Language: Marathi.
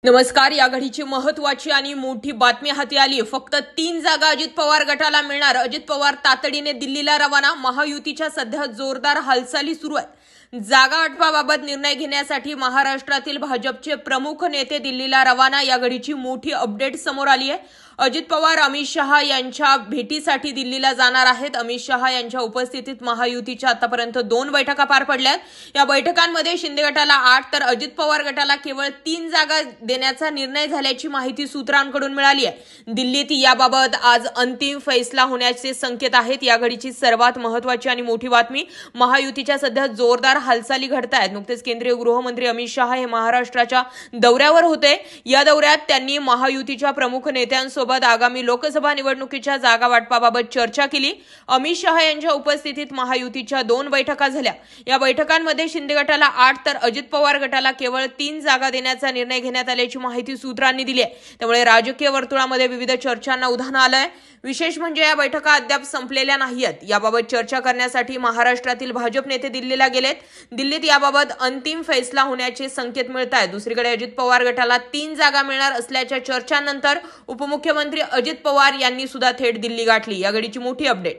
नमस्कार. या घडीची महत्त्वाची आणि मोठी बातमी हाती आली. फक्त 3 जागा अजित पवार गटाला मिळणार. अजित पवार तातडीने दिल्लीला रवाना. महायुतीच्या सध्या जोरदार हालचाली सुरू आहेत. जागा वाटपाबाबत निर्णय घेण्यासाठी महाराष्ट्रातील भाजपचे प्रमुख नेते दिल्लीला रवाना. या घडीची मोठी अपडेट समोर आली आहे. अजित पवार अमित शहा यांच्या भेटीसाठी दिल्लीला जाणार आहेत. अमित शहा यांच्या उपस्थितीत महायुतीच्या आतापर्यंत 2 बैठका पार पडल्यात. या बैठकांमध्ये शिंदे गटाला 8 तर अजित पवार गटाला केवळ 3 जागा देण्याचा निर्णय झाल्याची माहिती सूत्रांकडून मिळाली आहे. दिल्लीत याबाबत आज अंतिम फैसला होण्याचे संकेत आहेत. या घडीची सर्वात महत्त्वाची आणि मोठी बातमी, महायुतीच्या सध्या जोरदार हालचाली घडत आहेत. नुकतेच केंद्रीय गृहमंत्री अमित शहा हे महाराष्ट्राच्या दौऱ्यावर होते. या दौऱ्यात त्यांनी महायुतीच्या प्रमुख नेत्यांसोबत आगामी लोकसभा निवडणुकीच्या जागा वाटपाबाबत चर्चा केली. अमित शहा यांच्या उपस्थितीत महायुतीच्या 2 बैठका झाल्या. या बैठकांमध्ये शिंदे गटाला 8 तर अजित पवार गटाला केवळ 3 जागा देण्याचा निर्णय घेण्यात आल्याची माहिती सूत्रांनी दिली आहे. त्यामुळे राजकीय वर्तुळामध्ये विविध चर्चांना उधाण आलंय. विशेष म्हणजे या बैठका अद्याप संपलेल्या नाहीत. याबाबत चर्चा करण्यासाठी महाराष्ट्रातील भाजप नेते दिल्लीला गेलेत. दिल्लीत याबाबत अंतिम फैसला होण्याचे संकेत मिळत आहेत. दुसरीकडे अजित पवार गटाला 3 जागा मिळणार असल्याच्या चर्चांनंतर उपमुख्यमंत्री अजित पवार यांनी सुद्धा थेट दिल्ली गाठली. या घडीची मोठी अपडेट.